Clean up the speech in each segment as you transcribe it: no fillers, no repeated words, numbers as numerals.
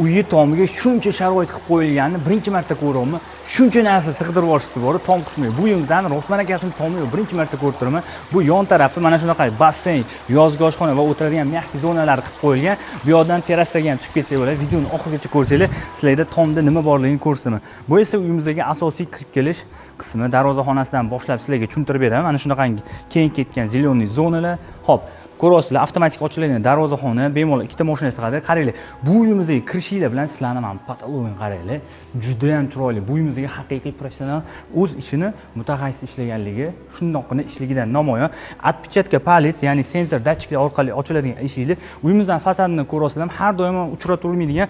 uyi tomiga shuncha sharoit qilib qo'yilganini birinchi marta ko'ryapman. Shuncha narsa sig'dirib yuborishdi bor tom qismiga. Bu uyimizni Rosman akasining tomiga birinchi marta ko'rib turaman. Bu yon tarafda mana shunaqa basseyn, yozgi oshxona va o'tiradigan mehki zonalar qilib qo'yilgan. Bu yoqdan terrasaga ham chiqib ketsak bo'ladi. Videoni oxirigacha ko'rsanglar, sizlarga tomda nima borligini ko'rsataman. Bu esa uyimizga asosiy kirib kelish qismi, darvozaxonasidan boshlab sizlarga tushuntirib beraman. Mana shunaqa keng ketgan zelyoniy zonalar. Xo'p, ko'rasizlar, avtomatik ochiladigan darvozaxona, bemalol ikkita mashina sig'adi. Qaranglar, bu uyimizga kirishinglar bilan sizlarni men patologini qaranglar. Juda ham chiroyli. Bu uyimizga haqiqiy professional o'z ishini mutaxassis ishlaganligi, shundoqqina ishligidan namoyon. Отпечатка palec, ya'ni sensor datchiklar orqali ochiladigan eshiklar. Uyimizning fasadini ko'rasizlar, har doim uchrab turmaydigan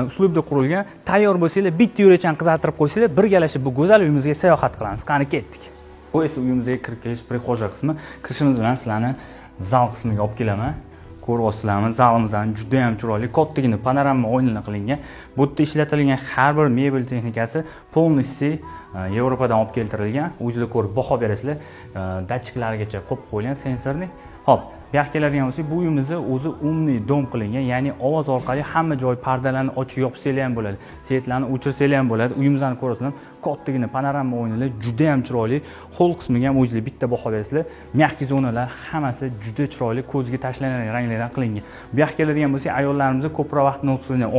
uslubda qurilgan. Tayyor bo'lsanglar, bitta yo'lachani qizartirib qo'ysanglar, birgalashib bu go'zal uyimizga sayohat qilamiz. Qani ketdik. Bu esa uyimizga kirib kelish prixoja qismi. Kirishimiz bilan sizlarni zal qismiga olib kelaman. Ko'ryapsizlarmi? Zalimizdan juda ham chiroyli, kattagina panorama o'yinlar qilingan. Bu yerda ishlatilgan har bir mebel texnikasi полностью Yevropadan olib keltirilgan. O'zingizlar ko'rib baho berasizlar. Datchiklargacha qo'yib qo'yilgan sensorli. Xo'p, bu yoqqa keladigan bo'lsak, bu uyimizni o'zi umniy dom qilingan, ya'ni ovoz orqali hamma joy pardalarni ochib yopsanglar ham bo'ladi, svetlarni o'chirsanglar ham bo'ladi. Uyimizni ko'rasizlar, kattagina panorama o'yinlar, juda ham chiroyli. Qo'l qismiga ham o'zingizlar bitta baho berasizlar. Mehki zonalar hammasi juda chiroyli, ko'zga tashlanadigan ranglardan qilingan. Bu yoqqa keladigan bo'lsak, ayollarimiz ko'proq vaqtni o'tkazadigan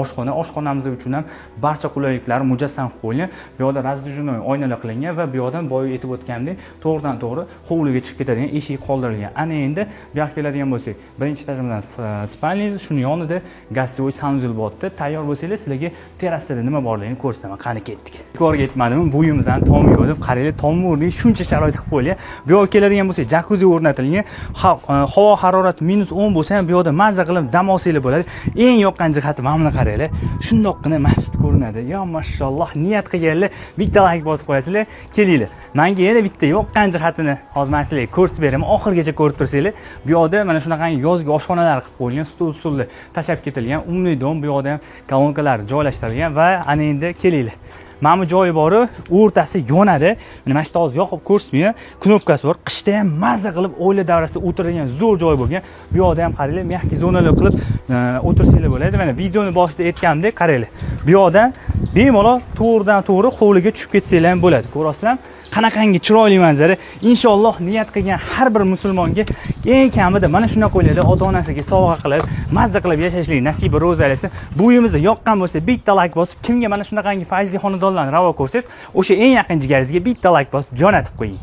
oshxonamiz uchun ham barcha qulayliklar mujassam qilib qo'yilgan. Bu yoqda razdvижной oynalar qilingan va bu yoqdan boya aytib o'tgandek, to'g'ridan to'g'ri hovliga chiqib ketadigan eshik qoldirilgan. Ana endi bu yoqqa keladigan bo'lsak, birinchi etajimizdan spalniz, shuni yonida gazsivoy sanuzel bo'pti. Tayyor bo'lsanglar, sizlarga terrasada nima borligini ko'rsataman. Qani ketdik. Ko'rga yetmadimmi? Bu uyimizdan tomiga o'tib, qaranglar, tomni o'rniga shuncha sharoit qilib qo'yilgan. Bu yoqqa keladigan bo'lsak, jakuzi o'rnatilgan. Havo harorati -10 bo'lsa ham bu yoqda mazza qilib dam olsanglar bo'ladi. Eng yoqqan jihati mana buni qaranglar. Shundoqqina masjid ko'rinadi. Yo mashalloh, niyat qilganlar bitta like bosib qo'yasizlar, kelinglar. Menga yana bitta yoqqan jihatini hozir men sizlarga ko'rsatib beraman. Oxirigacha ko'rib tursanglar. Bu yoqda mana shunaqa yozgi oshxonalar qilib qo'yilgan, stol-stullar tashab ketilgan, umniy dom, bu yoqda ham kolonkalar joylashtirilgan va ana endi kelinglar. Mana bu joyi bor, o'rtasi yonadi. Mana shu hozir yoqib ko'rsatmayman. Knopkasi bor. Qishda ham mazza qilib oila davrasida o'tiradigan zo'r joy bo'lgan. Bu yoqda ham qaranglar, mehki zonalar qilib o'tirsanglar bo'ladi. Mana videoni boshida aytganimdek, qaranglar. Bu yoqda bemalol to'g'ridan to'g'ri hovliga tushib ketsanglar ham bo'ladi. Ko'rasizlar? Qanaqangi chiroyli manzara. Inshaalloh niyat qilgan har bir musulmonga eng kamida mana shunaqa qo'yiladi, ota-onasiga sovg'a qilib, mazza qilib yashashlik nasibi ro'za aylasin. Bu uyimizni yoqqan bo'lsa, bitta like bosib, kimga mana shunaqangi fayzli xonadonlarni ravo ko'rsangiz, o'sha eng yaqin jigaringizga bitta like bosib jo'natib qo'ying.